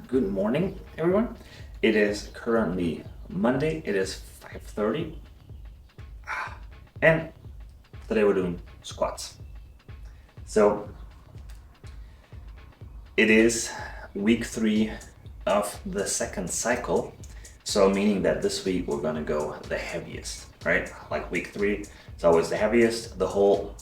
Good morning, everyone. It is currently Monday. It is 5:30, and today we're doing squats. So it is week 3 of the second cycle. So meaning that this week we're gonna go the heaviest, right? Like week 3 is always the heaviest. The whole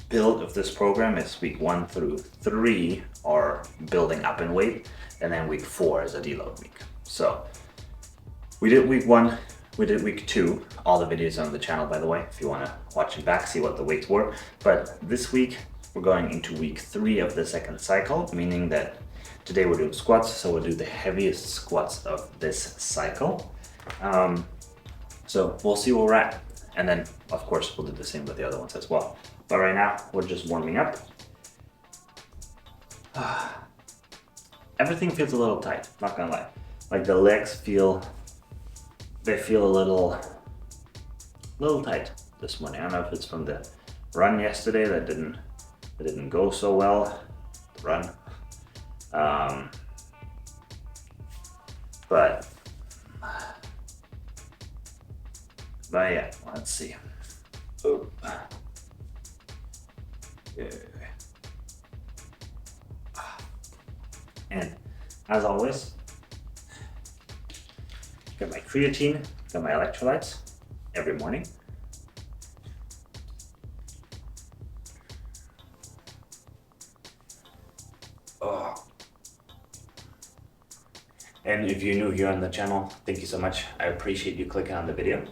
build of this program is week 1 through 3 are building up in weight, and then week 4 is a deload week. So we did week 1, we did week 2, all the videos on the channel, by the way, if you want to watch it back, see what the weights were. But this week we're going into week 3 of the second cycle, meaning that today we're doing squats, so we'll do the heaviest squats of this cycle. So we'll see where we're at, and then of course we'll do the same with the other ones as well. But right now we're just warming up. Everything feels a little tight, not gonna lie. Like the legs feel a little tight this morning. I don't know if it's from the run yesterday that didn't go so well, the run. But yeah, let's see. Oh. Yeah. And as always, got my creatine, got my electrolytes every morning. Oh. And if you're new here on the channel, thank you so much. I appreciate you clicking on the video.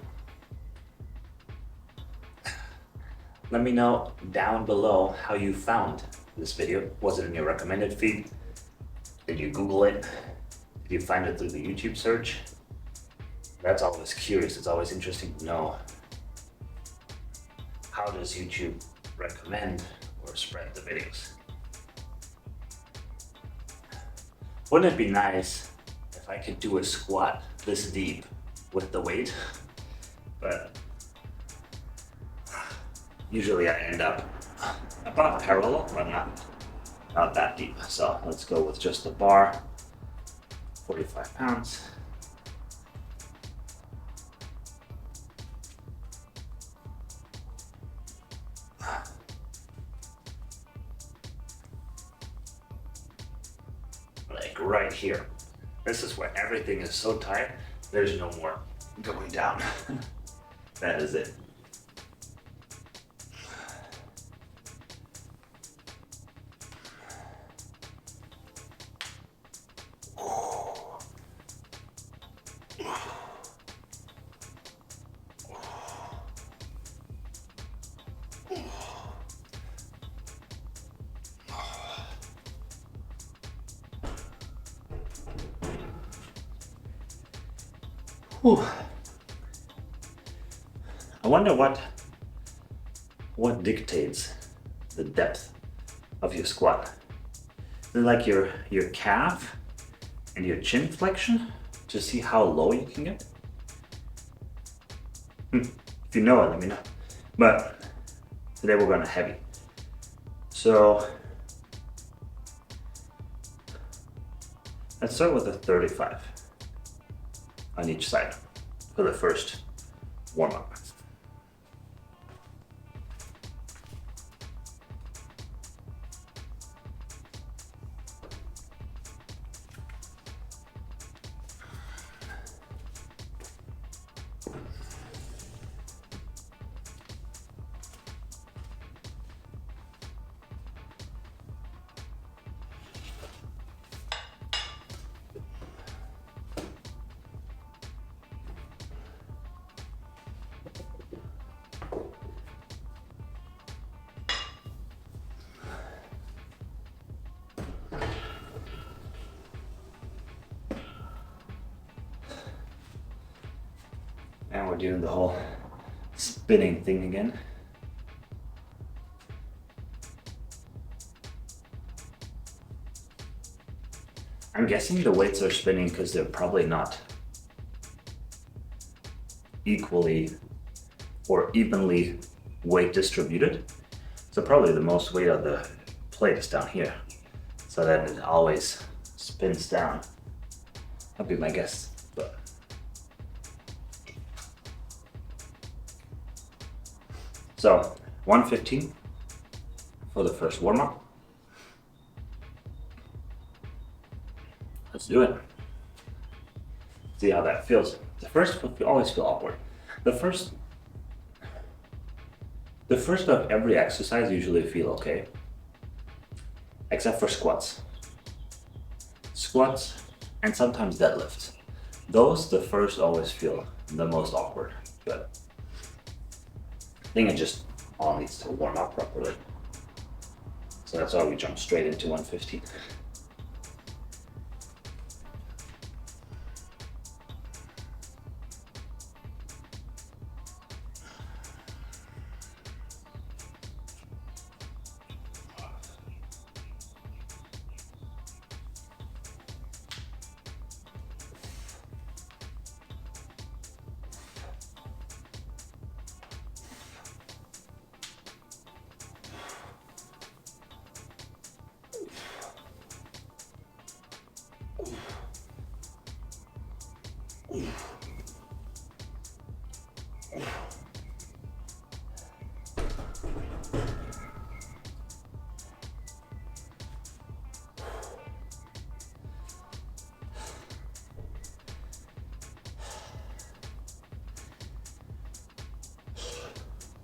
Let me know down below how you found this video. Was it in your recommended feed? Did you Google it? Did you find it through the YouTube search? That's always curious. It's always interesting to know, how does YouTube recommend or spread the videos? Wouldn't it be nice if I could do a squat this deep with the weight? But usually I end up about parallel, but not that deep. So let's go with just the bar, 45 pounds. Like right here. This is where everything is so tight, there's no more going down. That is it. Whew. I wonder what dictates the depth of your squat. Is it like your calf and your chin flexion to see how low you can get? If you know it, let me know. But today we're going heavy. So let's start with a 35 on each side for the first warm-up. And we're doing the whole spinning thing again. I'm guessing the weights are spinning because they're probably not equally or evenly weight distributed. So probably the most weight of the plate is down here, so that it always spins down. That'd be my guess, but. So 115 for the first warm-up. Let's do it. See how that feels. The first will always feel awkward. The first of every exercise usually feel okay, except for squats. Squats and sometimes deadlifts. Those, the first always feel the most awkward, but I think it just all needs to warm up properly. So that's why we jump straight into 115.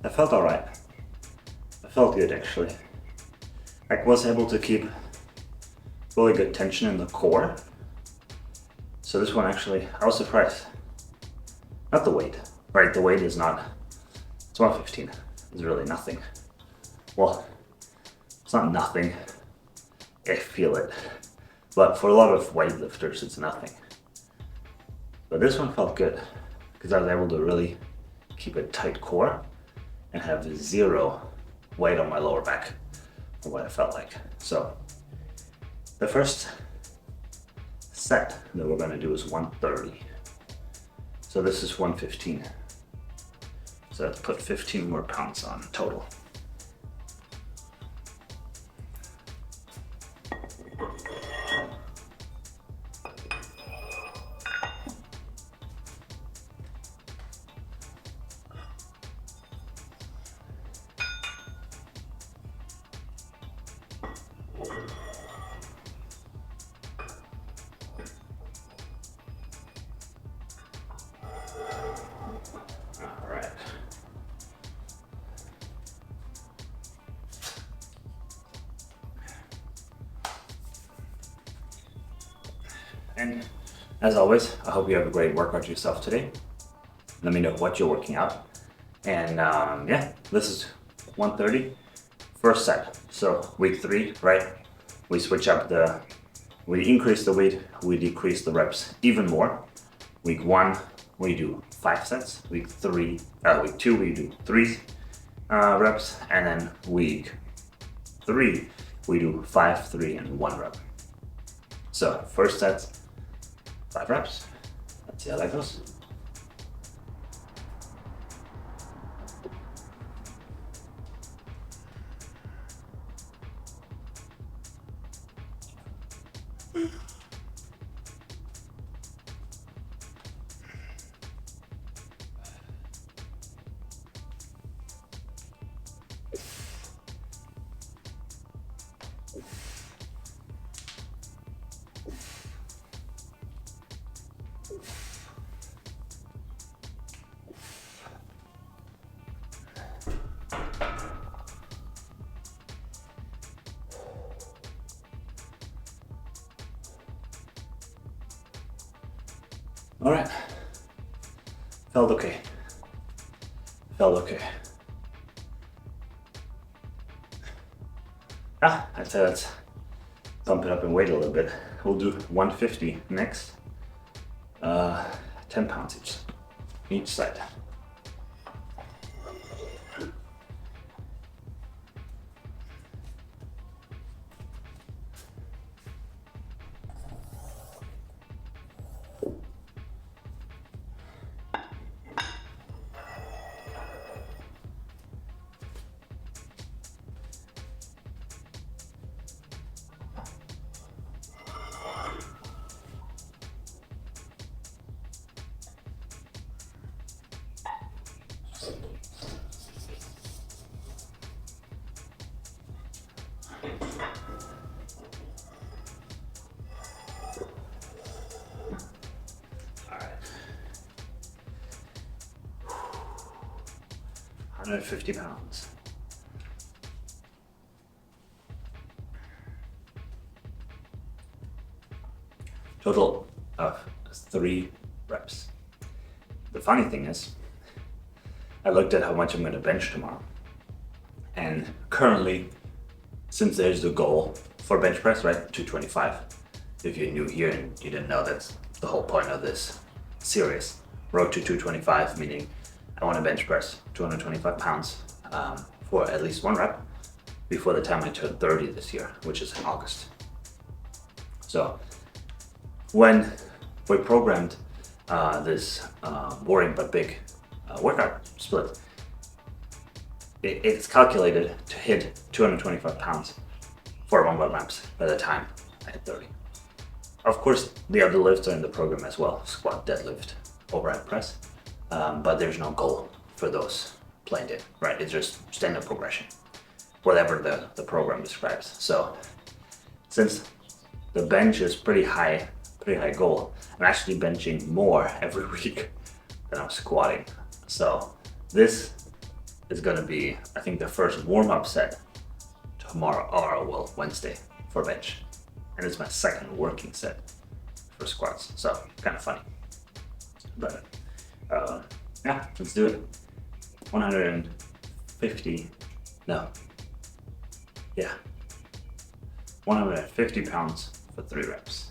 I felt alright. I felt good actually. I was able to keep really good tension in the core. So this one actually, I was surprised. Not the weight, right? The weight is not, it's 115. It's really nothing. Well, it's not nothing. I feel it. But for a lot of weightlifters, it's nothing. But this one felt good because I was able to really keep a tight core and have zero weight on my lower back, or what it felt like. So the first set that we're gonna do is 130. So this is 115. So let's put 15 more pounds on total. And as always, I hope you have a great workout yourself today. Let me know what you're working out. And yeah, this is 130, first set. So week 3, right? We switch up we increase the weight, we decrease the reps even more. Week 1, we do 5 sets. Week 2, we do 3 reps. And then week 3, we do 5, 3, and 1 rep. So first set, 5 reps. Let's see how that goes. All right, felt okay. Felt okay. I'd say let's bump it up in weight a little bit. We'll do 150 next. 10 pounds each side. 150 pounds. Total of 3 reps. The funny thing is, I looked at how much I'm going to bench tomorrow. And currently, since there's the goal for bench press, right, 225. If you're new here and you didn't know, that's the whole point of this series. Road to 225, meaning I want to bench press 225 pounds for at least 1 rep before the time I turn 30 this year, which is in August. So when we programmed this boring but big workout split, it's calculated to hit 225 pounds for 1 rep max by the time I hit 30. Of course, the other lifts are in the program as well, squat, deadlift, overhead press, but there's no goal for those planned in, right? It's just standard progression, whatever the program describes. So since the bench is pretty high goal, I'm actually benching more every week than I'm squatting. So this is gonna be, I think, the first warm-up set tomorrow, or well, Wednesday for bench. And it's my second working set for squats. So kind of funny. But yeah, let's do it. 150 pounds for 3 reps.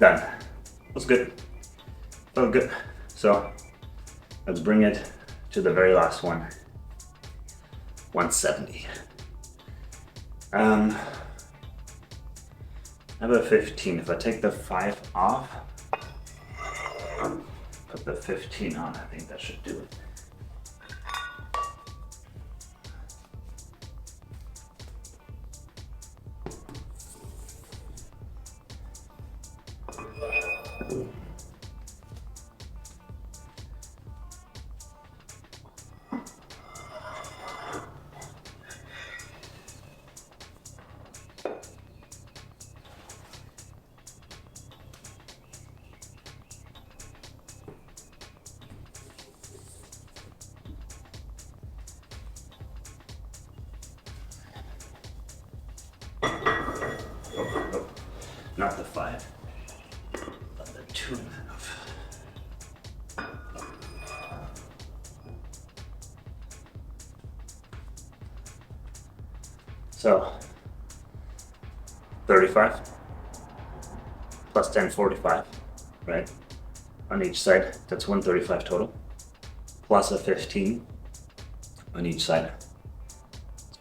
Done. That's good. Felt good. So let's bring it to the very last one. 170. I have a 15. If I take the 5 off, put the 15 on, I think that should do it. Not the 5, but the 2.5. So 35 plus 10, 45, right? On each side, that's 135 total. Plus a 15 on each side. It's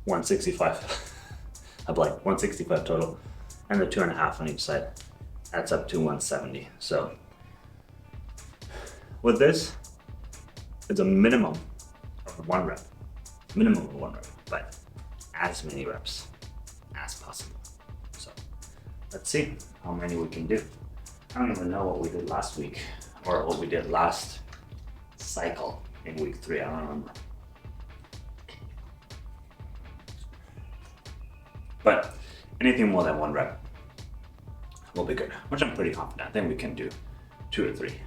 165. I'm like 165 total, and the 2.5 on each side adds up to 170. So with this, it's a minimum of 1 rep, but as many reps as possible. So let's see how many we can do. I don't even know what we did last week, or what we did last cycle in week 3. I don't remember. But anything more than 1 rep will be good, which I'm pretty confident. I think we can do 2 or 3.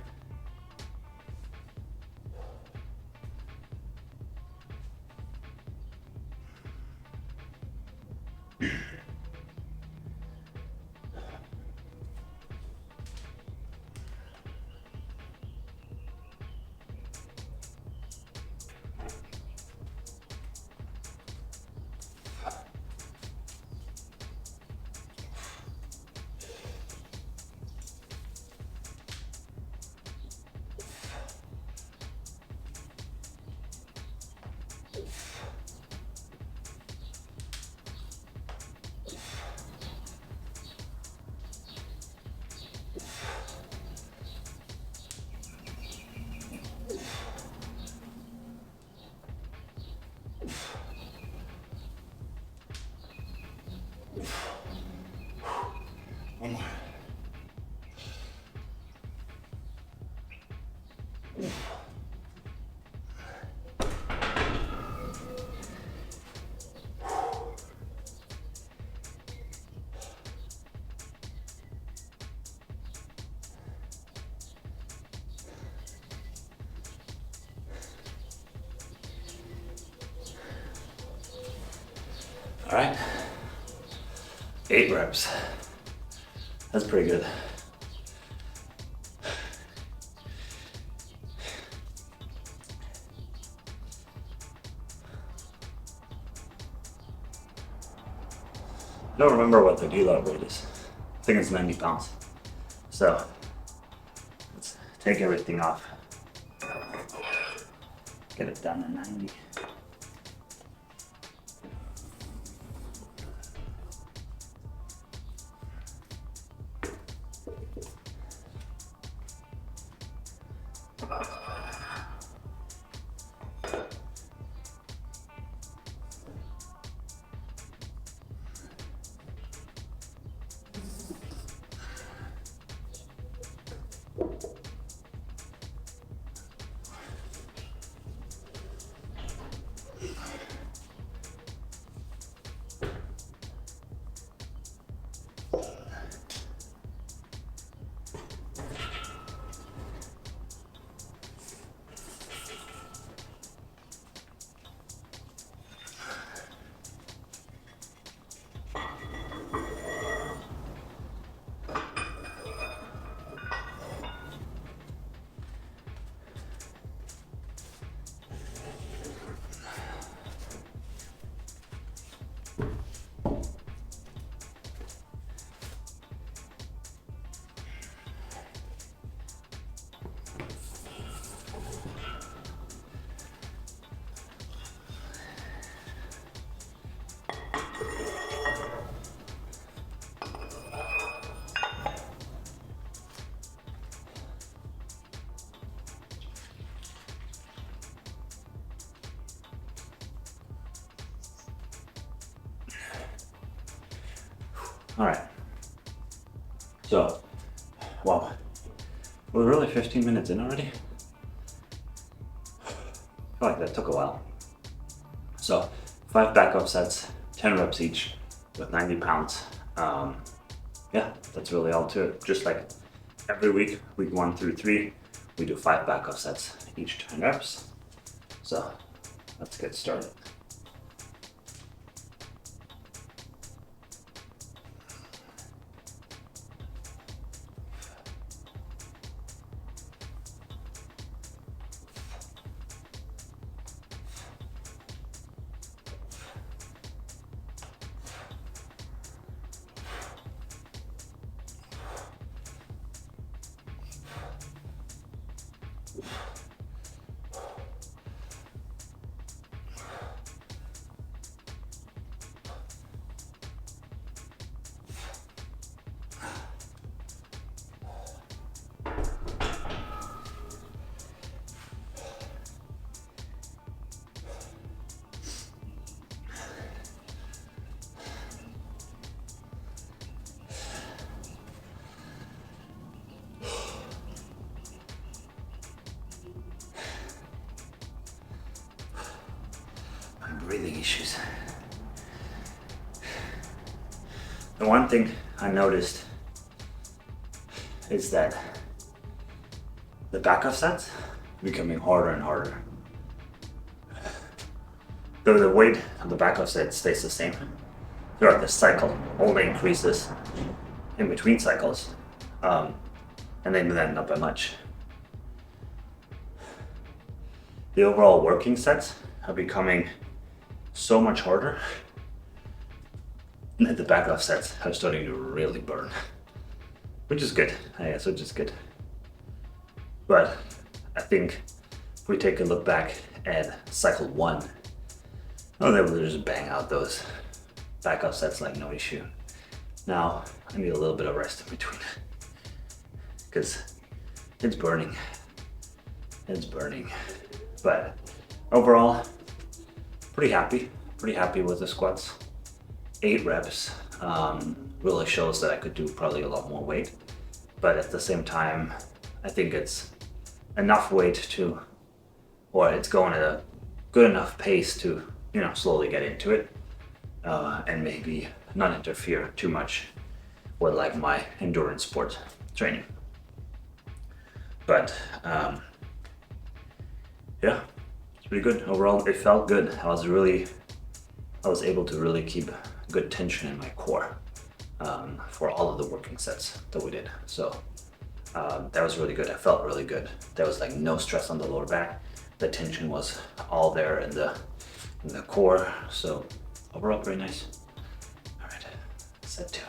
One more. All right, 8 reps. That's pretty good. I don't remember what the deload weight is. I think it's 90 pounds. So let's take everything off. Get it down to 90. All right, so, wow, we're really 15 minutes in already? I feel like that took a while. So, 5 back-up sets, 10 reps each with 90 pounds. Yeah, that's really all to it. Just like every week, week 1 through 3, we do 5 back-up sets, each 10 reps. So, let's get started. Breathing issues. The one thing I noticed is that the back-up sets are becoming harder and harder. Though the weight of the back-up set stays the same throughout the cycle, only increases in between cycles, and they then not by much. The overall working sets are becoming so much harder that the back-up sets are starting to really burn, which is good, I guess, which is good. But I think if we take a look back at cycle 1, I was able to just bang out those back-up sets like no issue. Now I need a little bit of rest in between because it's burning. It's burning. But overall, pretty happy with the squats. 8 reps. really shows that I could do probably a lot more weight. But at the same time, I think it's enough weight to, or it's going at a good enough pace to, you know, slowly get into it, and maybe not interfere too much with like my endurance sport training. But yeah, it's pretty good. Overall, it felt good. I was able to really keep good tension in my core for all of the working sets that we did. So that was really good. I felt really good. There was like no stress on the lower back. The tension was all there in the core. So overall, pretty nice. All right, set 2.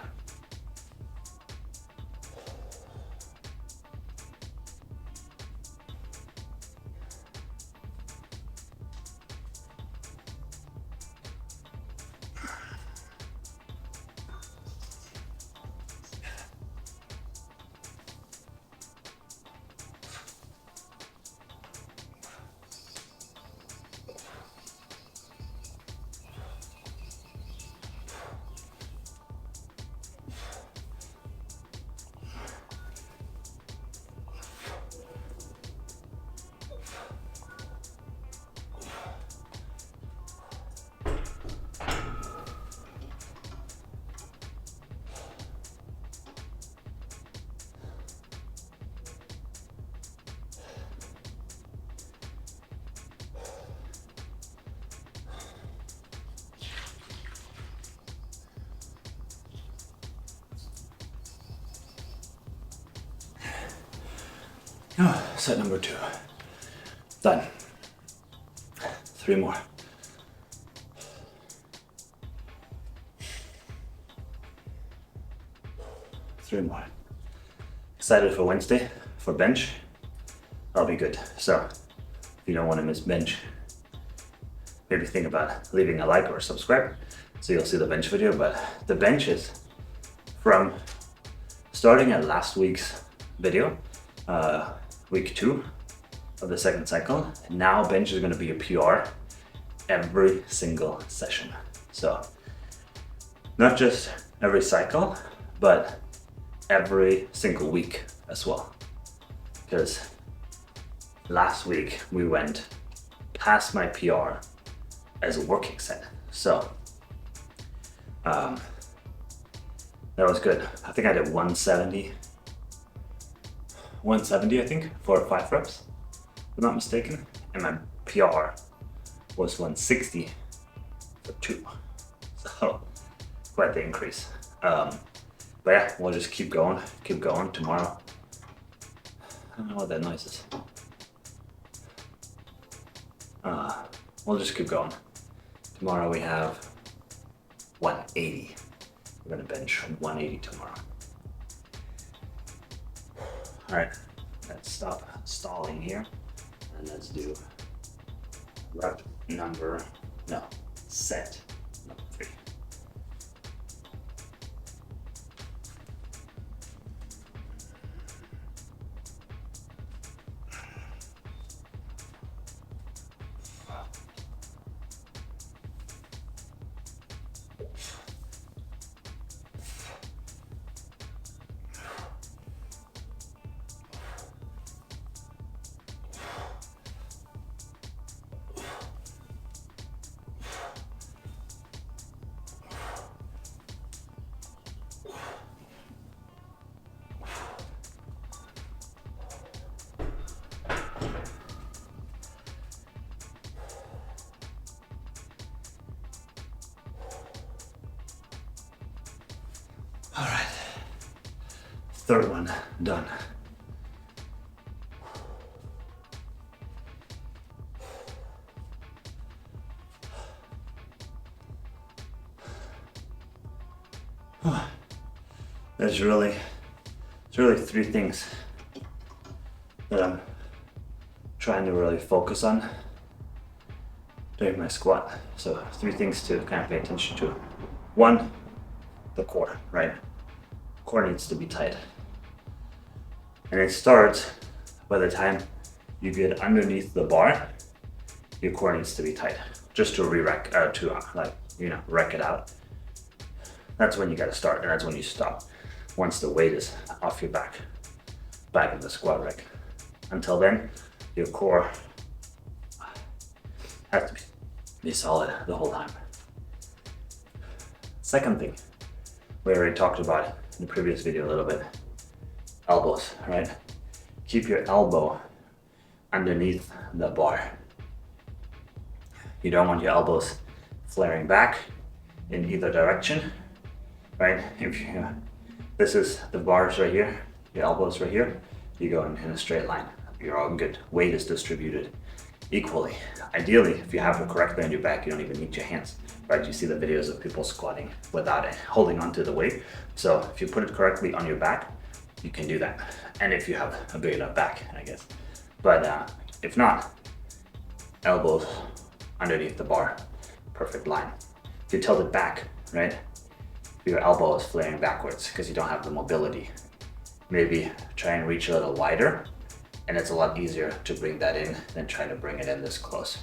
Oh, set number 2. Done. 3 more. Excited for Wednesday for bench. I'll be good. So if you don't want to miss bench, maybe think about leaving a like or subscribe so you'll see the bench video. But the bench is from starting at last week's video, week 2 of the second cycle. Now bench is going to be a PR every single session. So not just every cycle, but every single week as well. Because last week we went past my PR as a working set. So that was good. I think I did 170 I think for 5 reps, if I'm not mistaken. And my PR was 160 for 2. So quite the increase. But yeah, we'll just keep going tomorrow. I don't know what that noise is. We'll just keep going. Tomorrow we have 180. We're gonna bench 180 tomorrow. All right, let's stop stalling here and let's do set number 3. All right, 3rd one done. There's really 3 things that I'm trying to really focus on during my squat. So 3 things to kind of pay attention to. 1, the core, right? Core needs to be tight. And it starts by the time you get underneath the bar, your core needs to be tight just to rack it out. That's when you gotta start, and that's when you stop. Once the weight is off your back in the squat rack. Until then, your core has to be solid the whole time. Second thing, we already talked about in the previous video a little bit, elbows, right? Keep your elbow underneath the bar. You don't want your elbows flaring back in either direction, right? If you, this is the bars right here, your elbows right here, you go in a straight line. You're all good. Weight is distributed equally. Ideally, if you have it correctly on your back, you don't even need your hands, right? You see the videos of people squatting without it, holding onto the weight. So if you put it correctly on your back, you can do that. And if you have a big enough back, I guess. But if not, elbows underneath the bar, perfect line. If you tilt it back, right, your elbow is flaring backwards because you don't have the mobility. Maybe try and reach a little wider, and it's a lot easier to bring that in than trying to bring it in this close.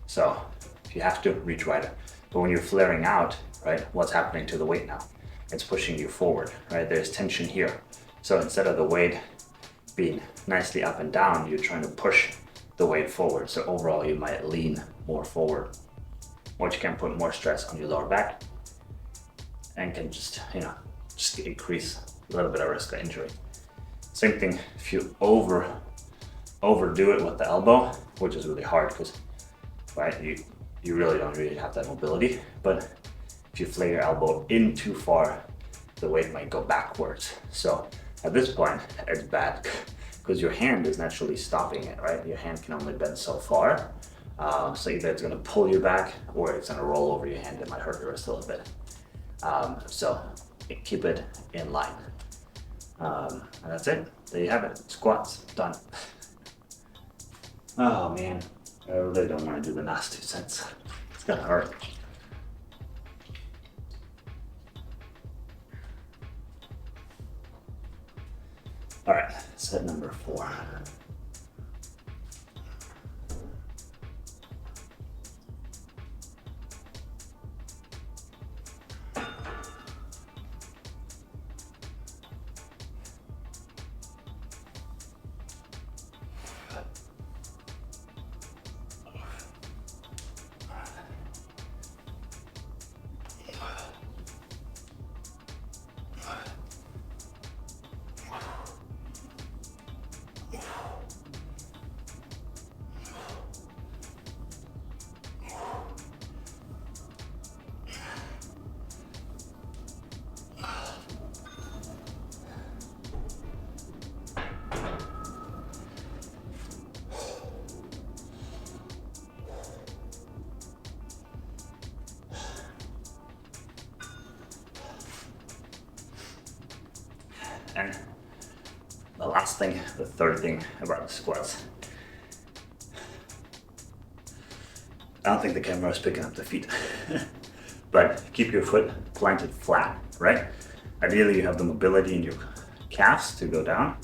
So if you have to, reach wider. But when you're flaring out, right, what's happening to the weight now? It's pushing you forward, right? There's tension here. So instead of the weight being nicely up and down, you're trying to push the weight forward. So overall, you might lean more forward, which can put more stress on your lower back and can just, just increase a little bit of risk of injury. Same thing if you overdo it with the elbow, which is really hard because, right, you really don't have that mobility. But if you flare your elbow in too far, the weight might go backwards. So at this point, it's bad because your hand is naturally stopping it, right? Your hand can only bend so far. So either it's gonna pull you back or it's gonna roll over your hand. It might hurt your wrist a little bit. So keep it in line. And that's it. There you have it. Squats, done. Oh man, I really don't want to do the last 2 sets. It's gonna hurt. All right, set number 4. And the last thing, the third thing about the squats, I don't think the camera is picking up the feet, but keep your foot planted flat, right? Ideally you have the mobility in your calves to go down.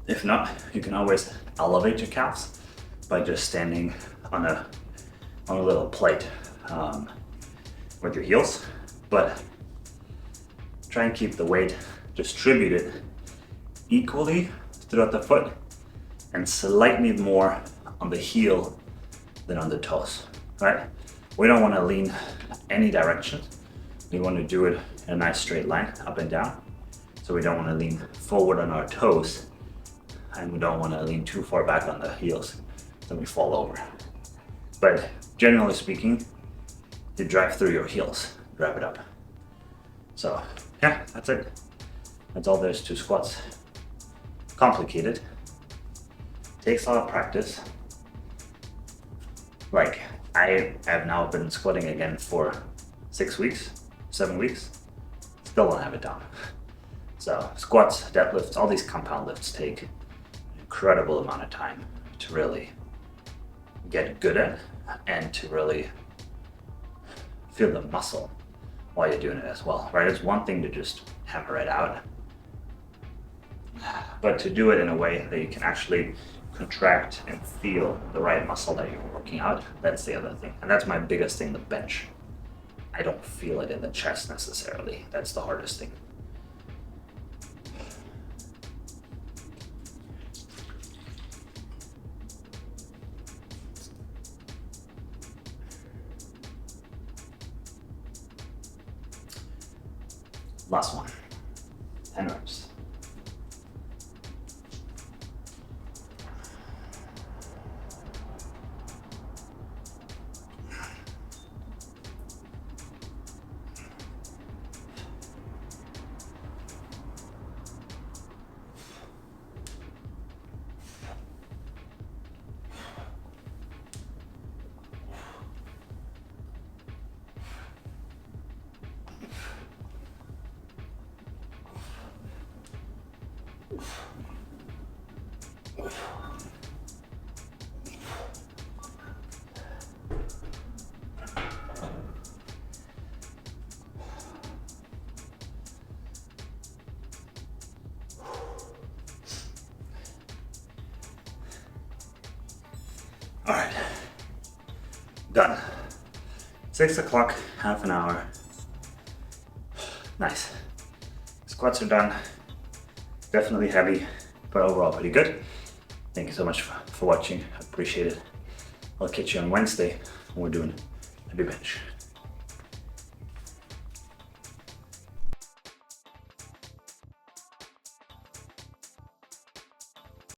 If not, you can always elevate your calves by just standing on a little plate with your heels, but try and keep the weight distributed equally throughout the foot and slightly more on the heel than on the toes, right? We don't want to lean any direction. We want to do it in a nice straight line up and down. So we don't want to lean forward on our toes and we don't want to lean too far back on the heels so we fall over. But generally speaking, you drive through your heels, drive it up. So yeah, that's it. That's all there is to squats. Complicated. Takes a lot of practice. Like, I have now been squatting again for 6 weeks, 7 weeks. Still don't have it down. So squats, deadlifts, all these compound lifts take an incredible amount of time to really get good at and to really feel the muscle while you're doing it as well, right? It's one thing to just hammer it out, but to do it in a way that you can actually contract and feel the right muscle that you're working out, that's the other thing. And that's my biggest thing, the bench. I don't feel it in the chest necessarily. That's the hardest thing. Last one, 10 reps. All right, done. 6 o'clock, half an hour. Nice. Squats are done. Definitely heavy, but overall pretty good. Thank you so much for watching. I appreciate it. I'll catch you on Wednesday when we're doing heavy bench.